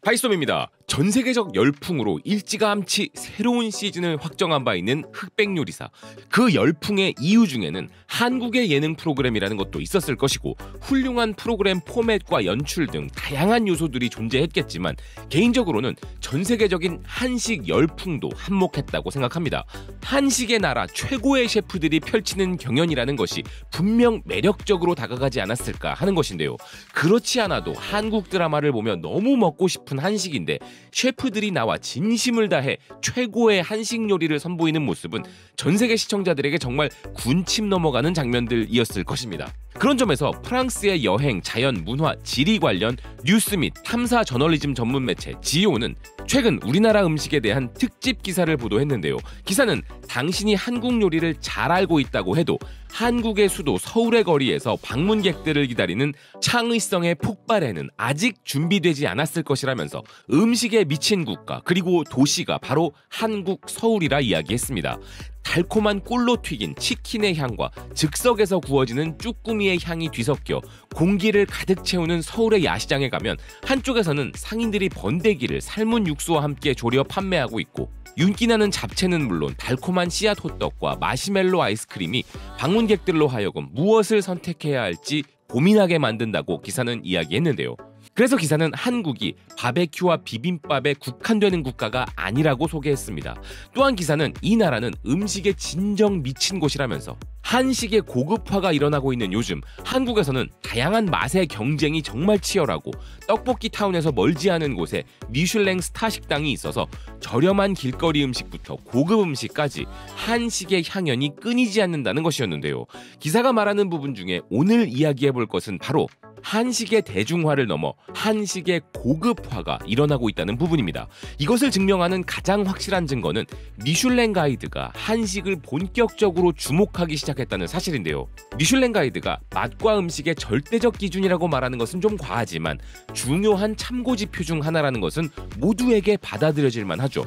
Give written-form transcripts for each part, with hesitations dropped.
하이솜입니다. 전 세계적 열풍으로 일찌감치 새로운 시즌을 확정한 바 있는 흑백 요리사. 그 열풍의 이유 중에는 한국의 예능 프로그램이라는 것도 있었을 것이고 훌륭한 프로그램 포맷과 연출 등 다양한 요소들이 존재했겠지만 개인적으로는 전 세계적인 한식 열풍도 한몫했다고 생각합니다. 한식의 나라 최고의 셰프들이 펼치는 경연이라는 것이 분명 매력적으로 다가가지 않았을까 하는 것인데요. 그렇지 않아도 한국 드라마를 보며 너무 먹고 싶은 한식인데 셰프들이 나와 진심을 다해 최고의 한식 요리를 선보이는 모습은 전 세계 시청자들에게 정말 군침 넘어가는 장면들이었을 것입니다. 그런 점에서 프랑스의 여행, 자연, 문화, 지리 관련 뉴스 및 탐사 저널리즘 전문 매체 지오는 최근 우리나라 음식에 대한 특집 기사를 보도했는데요. 기사는 당신이 한국 요리를 잘 알고 있다고 해도 한국의 수도 서울의 거리에서 방문객들을 기다리는 창의성의 폭발에는 아직 준비되지 않았을 것이라면서 음식에 미친 국가 그리고 도시가 바로 한국 서울이라 이야기했습니다. 달콤한 꿀로 튀긴 치킨의 향과 즉석에서 구워지는 쭈꾸미의 향이 뒤섞여 공기를 가득 채우는 서울의 야시장에 가면 한쪽에서는 상인들이 번데기를 삶은 육수와 함께 졸여 판매하고 있고 윤기나는 잡채는 물론 달콤한 씨앗 호떡과 마시멜로 아이스크림이 방문객들로 하여금 무엇을 선택해야 할지 고민하게 만든다고 기사는 이야기했는데요. 그래서 기사는 한국이 바베큐와 비빔밥에 국한되는 국가가 아니라고 소개했습니다. 또한 기사는 이 나라는 음식에 진정 미친 곳이라면서 한식의 고급화가 일어나고 있는 요즘 한국에서는 다양한 맛의 경쟁이 정말 치열하고 떡볶이 타운에서 멀지 않은 곳에 미슐랭 스타 식당이 있어서 저렴한 길거리 음식부터 고급 음식까지 한식의 향연이 끊이지 않는다는 것이었는데요. 기사가 말하는 부분 중에 오늘 이야기해볼 것은 바로 한식의 대중화를 넘어 한식의 고급화가 일어나고 있다는 부분입니다. 이것을 증명하는 가장 확실한 증거는 미슐랭 가이드가 한식을 본격적으로 주목하기 시작했다는 사실인데요. 미슐랭 가이드가 맛과 음식의 절대적 기준이라고 말하는 것은 좀 과하지만 중요한 참고지표 중 하나라는 것은 모두에게 받아들여질 만하죠.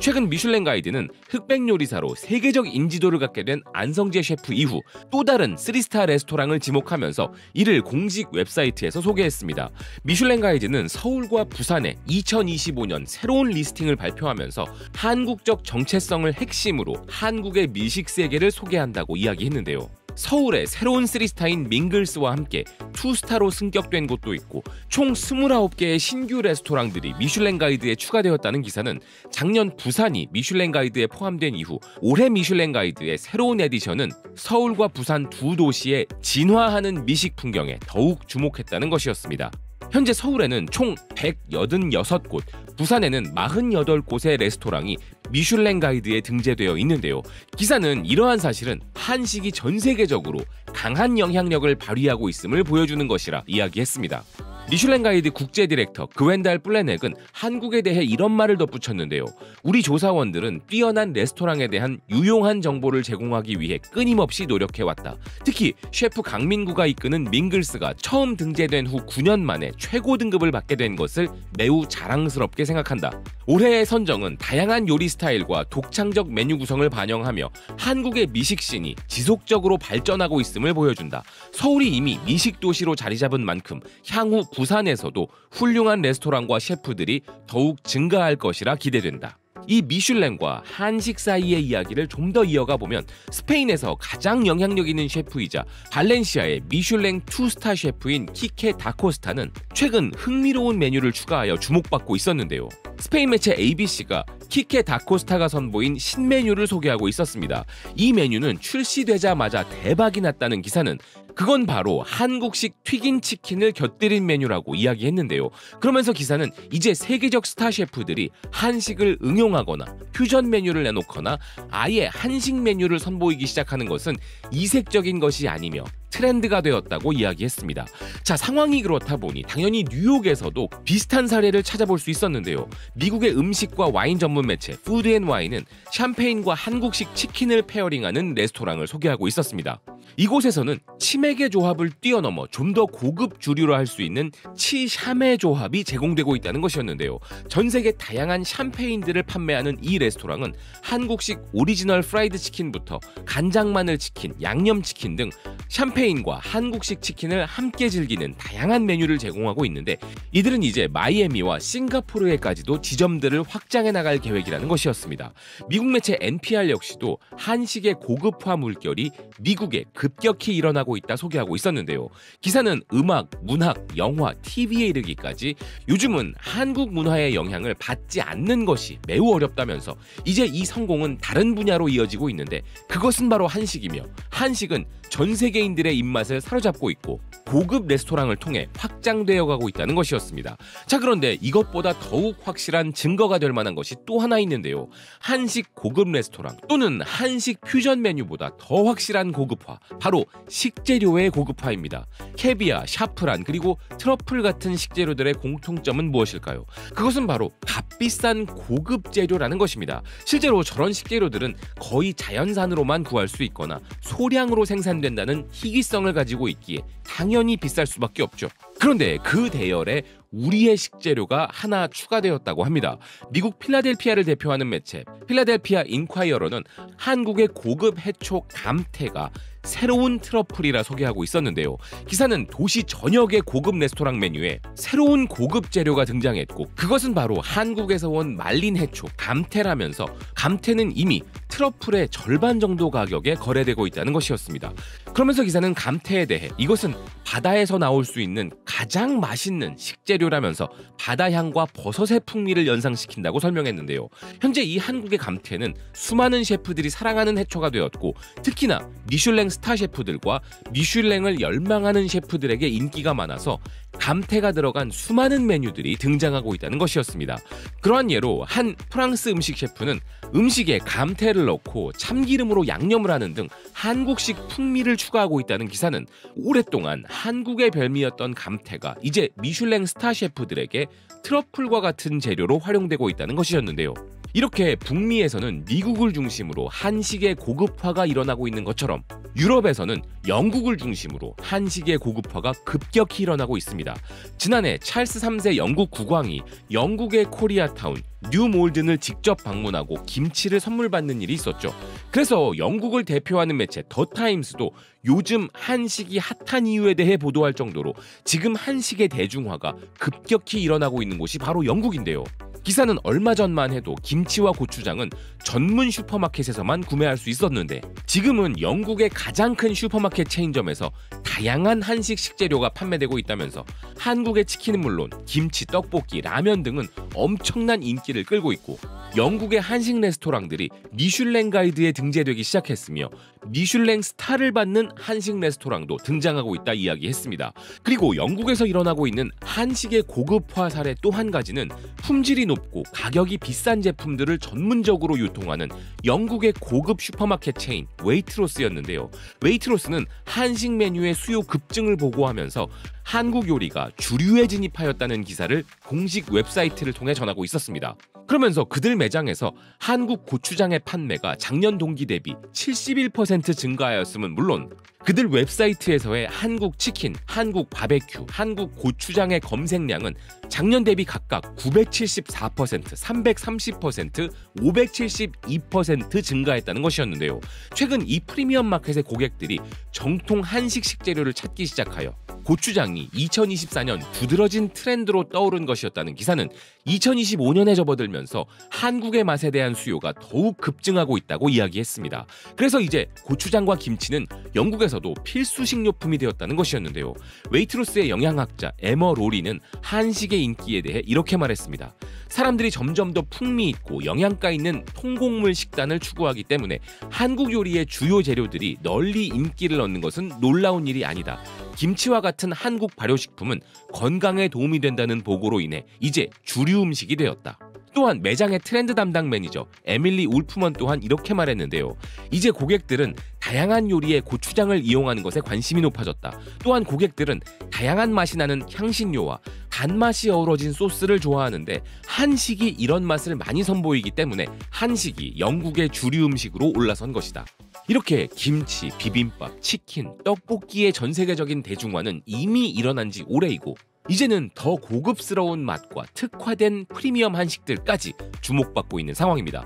최근 미슐랭 가이드는 흑백 요리사로 세계적 인지도를 갖게 된 안성재 셰프 이후 또 다른 3스타 레스토랑을 지목하면서 이를 공식 웹사이트에서 소개했습니다. 미슐랭 가이드는 서울과 부산에 2025년 새로운 리스팅을 발표하면서 한국적 정체성을 핵심으로 한국의 미식 세계를 소개한다고 이야기했는데요. 서울의 새로운 3스타인 밍글스와 함께 2스타로 승격된 곳도 있고 총 29개의 신규 레스토랑들이 미슐랭 가이드에 추가되었다는 기사는 작년 부산이 미슐랭 가이드에 포함된 이후 올해 미슐랭 가이드의 새로운 에디션은 서울과 부산 두 도시의 진화하는 미식 풍경에 더욱 주목했다는 것이었습니다. 현재 서울에는 총 186곳, 부산에는 48곳의 레스토랑이 미슐랭 가이드에 등재되어 있는데요. 기사는 이러한 사실은 한식이 전 세계적으로 강한 영향력을 발휘하고 있음을 보여주는 것이라 이야기했습니다. 미슐랭 가이드 국제 디렉터 그웬달 플래넥은 한국에 대해 이런 말을 덧붙였는데요. 우리 조사원들은 뛰어난 레스토랑에 대한 유용한 정보를 제공하기 위해 끊임없이 노력해왔다. 특히 셰프 강민구가 이끄는 밍글스가 처음 등재된 후 9년 만에 최고 등급을 받게 된 것을 매우 자랑스럽게 생각한다. 올해의 선정은 다양한 요리 스타일과 독창적 메뉴 구성을 반영하며 한국의 미식씬이 지속적으로 발전하고 있음을 보여준다. 서울이 이미 미식 도시로 자리 잡은 만큼 향후 부산에서도 훌륭한 레스토랑과 셰프들이 더욱 증가할 것이라 기대된다. 이 미슐랭과 한식 사이의 이야기를 좀 더 이어가 보면 스페인에서 가장 영향력 있는 셰프이자 발렌시아의 미슐랭 2스타 셰프인 키케 다코스타는 최근 흥미로운 메뉴를 추가하여 주목받고 있었는데요. 스페인 매체 ABC가 키케 다코스타가 선보인 신메뉴를 소개하고 있었습니다. 이 메뉴는 출시되자마자 대박이 났다는 기사는 그건 바로 한국식 튀긴 치킨을 곁들인 메뉴라고 이야기했는데요. 그러면서 기사는 이제 세계적 스타 셰프들이 한식을 응용하거나 퓨전 메뉴를 내놓거나 아예 한식 메뉴를 선보이기 시작하는 것은 이색적인 것이 아니며 트렌드가 되었다고 이야기했습니다. 자, 상황이 그렇다 보니 당연히 뉴욕에서도 비슷한 사례를 찾아볼 수 있었는데요. 미국의 음식과 와인 전문 매체 푸드앤와인은 샴페인과 한국식 치킨을 페어링하는 레스토랑을 소개하고 있었습니다. 이곳에서는 치맥의 조합을 뛰어넘어 좀 더 고급 주류로 할 수 있는 치샤메 조합이 제공되고 있다는 것이었는데요. 전 세계 다양한 샴페인들을 판매하는 이 레스토랑은 한국식 오리지널 프라이드 치킨부터 간장 마늘 치킨, 양념 치킨 등 샴페인과 한국식 치킨을 함께 즐기는 다양한 메뉴를 제공하고 있는데, 이들은 이제 마이애미와 싱가포르에까지도 지점들을 확장해 나갈 계획이라는 것이었습니다. 미국 매체 NPR 역시도 한식의 고급화 물결이 미국에 급격히 일어나고 있다 소개하고 있었는데요. 기사는 음악, 문학, 영화, TV에 이르기까지 요즘은 한국 문화의 영향을 받지 않는 것이 매우 어렵다면서 이제 이 성공은 다른 분야로 이어지고 있는데, 그것은 바로 한식이며, 한식은 전 세계인들의 입맛을 사로잡고 있고 고급 레스토랑을 통해 확장되어 가고 있다는 것이었습니다. 자, 그런데 이것보다 더욱 확실한 증거가 될 만한 것이 또 하나 있는데요. 한식 고급 레스토랑 또는 한식 퓨전 메뉴보다 더 확실한 고급화, 바로 식재료의 고급화입니다. 캐비아, 샤프란, 그리고 트러플 같은 식재료들의 공통점은 무엇일까요? 그것은 바로 값비싼 고급 재료라는 것입니다. 실제로 저런 식재료들은 거의 자연산으로만 구할 수 있거나 소량으로 생산된다는 희귀성을 가지고 있기에 당연히 비쌀 수밖에 없죠. 그런데 그 대열에 우리의 식재료가 하나 추가되었다고 합니다. 미국 필라델피아를 대표하는 매체 필라델피아 인콰이어러는 한국의 고급 해초 감태가 새로운 트러플이라 소개하고 있었는데요. 기사는 도시 전역의 고급 레스토랑 메뉴에 새로운 고급 재료가 등장했고, 그것은 바로 한국에서 온 말린 해초 감태라면서 감태는 이미 트러플의 절반 정도 가격에 거래되고 있다는 것이었습니다. 그러면서 기사는 감태에 대해 이것은 바다에서 나올 수 있는 가장 맛있는 식재료라면서 바다향과 버섯의 풍미를 연상시킨다고 설명했는데요. 현재 이 한국의 감태는 수많은 셰프들이 사랑하는 해초가 되었고, 특히나 미슐랭 스타 셰프들과 미슐랭을 열망하는 셰프들에게 인기가 많아서 감태가 들어간 수많은 메뉴들이 등장하고 있다는 것이었습니다. 그러한 예로 한 프랑스 음식 셰프는 음식에 감태를 넣고 참기름으로 양념을 하는 등 한국식 풍미를 추가하고 있다는 기사는 오랫동안 한국의 별미였던 감태가 이제 미슐랭 스타 셰프들에게 트러플과 같은 재료로 활용되고 있다는 것이었는데요. 이렇게 북미에서는 미국을 중심으로 한식의 고급화가 일어나고 있는 것처럼 유럽에서는 영국을 중심으로 한식의 고급화가 급격히 일어나고 있습니다. 지난해 찰스 3세 영국 국왕이 영국의 코리아타운 뉴몰든을 직접 방문하고 김치를 선물 받는 일이 있었죠. 그래서 영국을 대표하는 매체 더 타임스도 요즘 한식이 핫한 이유에 대해 보도할 정도로 지금 한식의 대중화가 급격히 일어나고 있는 곳이 바로 영국인데요. 기사는 얼마 전만 해도 김치와 고추장은 전문 슈퍼마켓에서만 구매할 수 있었는데, 지금은 영국의 가장 큰 슈퍼마켓 체인점에서 다양한 한식 식재료가 판매되고 있다면서 한국의 치킨은 물론 김치, 떡볶이, 라면 등은 엄청난 인기를 끌고 있고, 영국의 한식 레스토랑들이 미슐랭 가이드에 등재되기 시작했으며 미슐랭 스타를 받는 한식 레스토랑도 등장하고 있다 이야기했습니다. 그리고 영국에서 일어나고 있는 한식의 고급화 사례 또 한 가지는 품질이 높고 가격이 비싼 제품들을 전문적으로 유통하는 영국의 고급 슈퍼마켓 체인 웨이트로스였는데요. 웨이트로스는 한식 메뉴의 수요 급증을 보고하면서 한국 요리가 주류에 진입하였다는 기사를 공식 웹사이트를 통해 전하고 있었습니다. 그러면서 그들 매장에서 한국 고추장의 판매가 작년 동기 대비 71% 증가하였음은 물론 그들 웹사이트에서의 한국 치킨, 한국 바베큐, 한국 고추장의 검색량은 작년 대비 각각 974%, 330%, 572% 증가했다는 것이었는데요. 최근 이 프리미엄 마켓의 고객들이 정통 한식 식재료를 찾기 시작하여 고추장이 2024년 두드러진 트렌드로 떠오른 것이었다는 기사는 2025년에 접어들면서 한국의 맛에 대한 수요가 더욱 급증하고 있다고 이야기했습니다. 그래서 이제 고추장과 김치는 영국에서도 필수 식료품이 되었다는 것이었는데요. 웨이트로스의 영양학자 에머 로리는 한식의 인기에 대해 이렇게 말했습니다. 사람들이 점점 더 풍미 있고 영양가 있는 통곡물 식단을 추구하기 때문에 한국 요리의 주요 재료들이 널리 인기를 얻는 것은 놀라운 일이 아니다. 김치와 같은 한국 발효식품은 건강에 도움이 된다는 보고로 인해 이제 주류 음식이 되었다. 또한 매장의 트렌드 담당 매니저 에밀리 울프먼 또한 이렇게 말했는데요. 이제 고객들은 다양한 요리에 고추장을 이용하는 것에 관심이 높아졌다. 또한 고객들은 다양한 맛이 나는 향신료와 단맛이 어우러진 소스를 좋아하는데 한식이 이런 맛을 많이 선보이기 때문에 한식이 영국의 주류 음식으로 올라선 것이다. 이렇게 김치, 비빔밥, 치킨, 떡볶이의 전 세계적인 대중화는 이미 일어난 지 오래이고 이제는 더 고급스러운 맛과 특화된 프리미엄 한식들까지 주목받고 있는 상황입니다.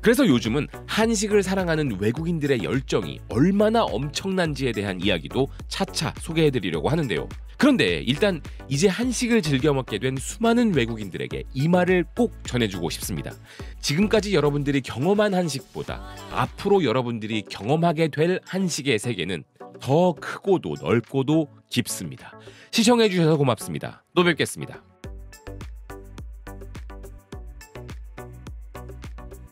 그래서 요즘은 한식을 사랑하는 외국인들의 열정이 얼마나 엄청난지에 대한 이야기도 차차 소개해드리려고 하는데요. 그런데 일단 이제 한식을 즐겨 먹게 된 수많은 외국인들에게 이 말을 꼭 전해주고 싶습니다. 지금까지 여러분들이 경험한 한식보다 앞으로 여러분들이 경험하게 될 한식의 세계는 더 크고도 넓고도 깊습니다. 시청해주셔서 고맙습니다. 또 뵙겠습니다.